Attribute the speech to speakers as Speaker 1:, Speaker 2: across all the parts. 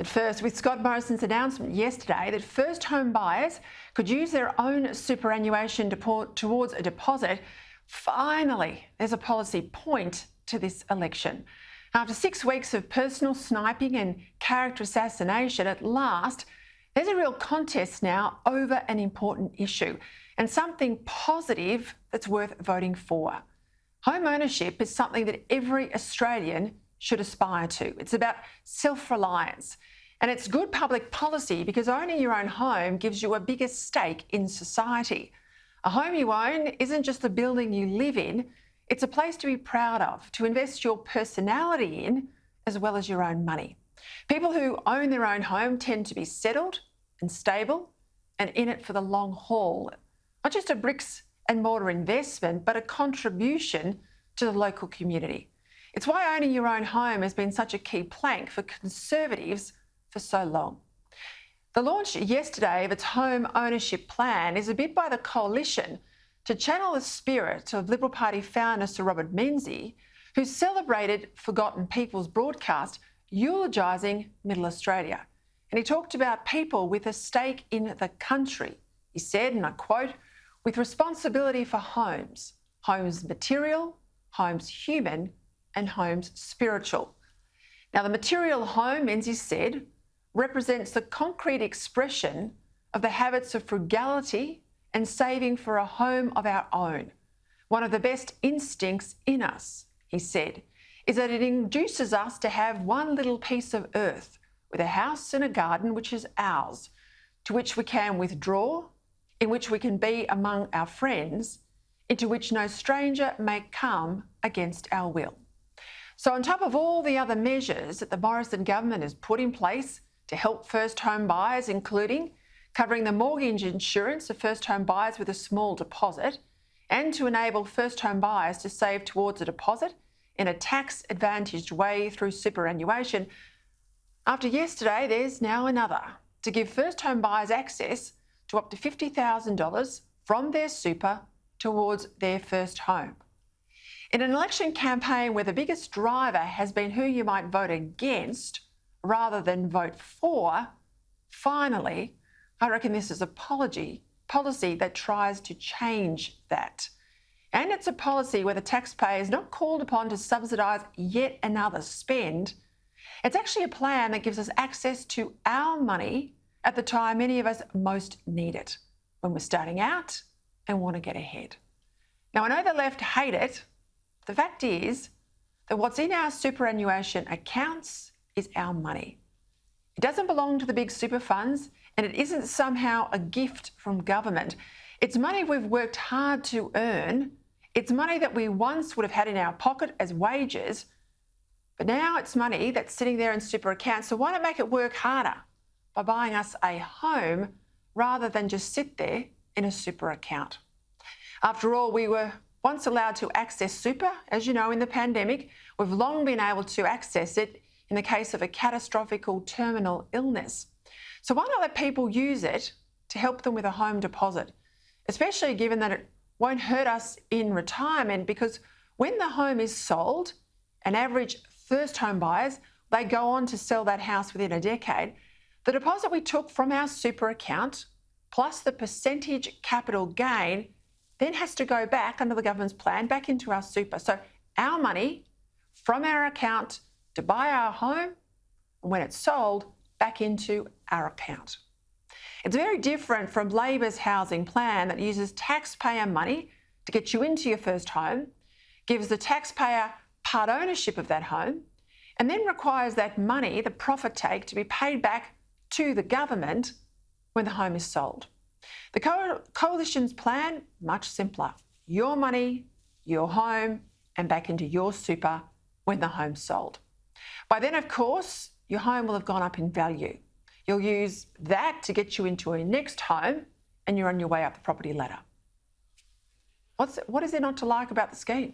Speaker 1: At first, with Scott Morrison's announcement yesterday that first home buyers could use their own superannuation towards a deposit, finally there's a policy point to this election. After 6 weeks of personal sniping and character assassination, at last there's a real contest now over an important issue and something positive that's worth voting for. Home ownership is something that every Australian should aspire to. It's about self-reliance. And it's good public policy because owning your own home gives you a bigger stake in society. A home you own isn't just a building you live in, it's a place to be proud of, to invest your personality in, as well as your own money. People who own their own home tend to be settled and stable and in it for the long haul. Not just a bricks and mortar investment, but a contribution to the local community. It's why owning your own home has been such a key plank for Conservatives for so long. The launch yesterday of its home ownership plan is a bid by the Coalition to channel the spirit of Liberal Party founder Sir Robert Menzies, who celebrated Forgotten People's broadcast eulogising Middle Australia. And he talked about people with a stake in the country. He said, and I quote, "with responsibility for homes, homes material, homes human, and homes spiritual." Now, the material home, Menzies said, represents the concrete expression of the habits of frugality and saving for a home of our own. One of the best instincts in us, he said, is that it induces us to have one little piece of earth with a house and a garden which is ours, to which we can withdraw, in which we can be among our friends, into which no stranger may come against our will. So on top of all the other measures that the Morrison government has put in place to help first home buyers, including covering the mortgage insurance of first home buyers with a small deposit, and to enable first home buyers to save towards a deposit in a tax-advantaged way through superannuation, after yesterday there's now another, to give first home buyers access to up to $50,000 from their super towards their first home. In an election campaign where the biggest driver has been who you might vote against rather than vote for, finally, I reckon this is a policy that tries to change that. And it's a policy where the taxpayer is not called upon to subsidise yet another spend. It's actually a plan that gives us access to our money at the time many of us most need it, when we're starting out and want to get ahead. Now, I know the left hate it. The fact is that what's in our superannuation accounts is our money. It doesn't belong to the big super funds, and it isn't somehow a gift from government. It's money we've worked hard to earn. It's money that we once would have had in our pocket as wages, but now it's money that's sitting there in super accounts. So why not make it work harder by buying us a home rather than just sit there in a super account? After all, we were once allowed to access super, as you know, in the pandemic. We've long been able to access it in the case of a catastrophic or terminal illness. So why not let people use it to help them with a home deposit, especially given that it won't hurt us in retirement, because when the home is sold, an average first home buyers, they go on to sell that house within a decade. The deposit we took from our super account, plus the percentage capital gain, then has to go back under the government's plan, back into our super. So our money from our account to buy our home, and when it's sold, back into our account. It's very different from Labor's housing plan that uses taxpayer money to get you into your first home, gives the taxpayer part ownership of that home, and then requires that money, the profit take, to be paid back to the government when the home is sold. The Coalition's plan, much simpler. Your money, your home, and back into your super when the home's sold. By then, of course, your home will have gone up in value. You'll use that to get you into a next home and you're on your way up the property ladder. What is there not to like about the scheme?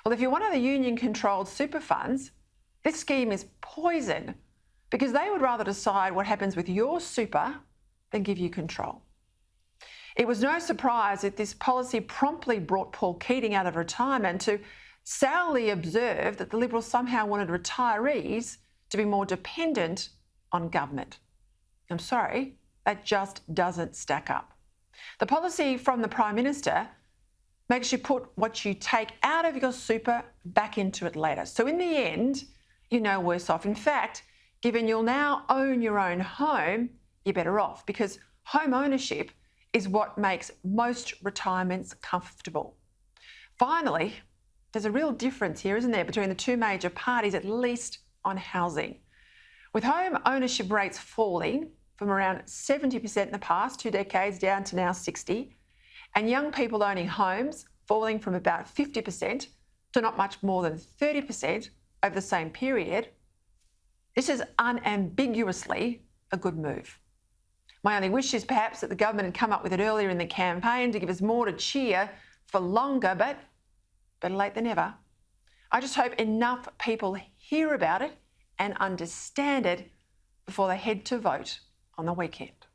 Speaker 1: Well, if you're one of the union-controlled super funds, this scheme is poison because they would rather decide what happens with your super than give you control. It was no surprise that this policy promptly brought Paul Keating out of retirement to sourly observe that the Liberals somehow wanted retirees to be more dependent on government. I'm sorry, that just doesn't stack up. The policy from the Prime Minister makes you put what you take out of your super back into it later. So in the end, you're no worse off. In fact, given you'll now own your own home, you're better off, because home ownership is what makes most retirements comfortable. Finally, there's a real difference here, isn't there, between the two major parties, at least on housing. With home ownership rates falling from around 70% in the past 2 decades down to now 60%, and young people owning homes falling from about 50% to not much more than 30% over the same period, this is unambiguously a good move. My only wish is perhaps that the government had come up with it earlier in the campaign to give us more to cheer for longer, but better late than never. I just hope enough people hear about it and understand it before they head to vote on the weekend.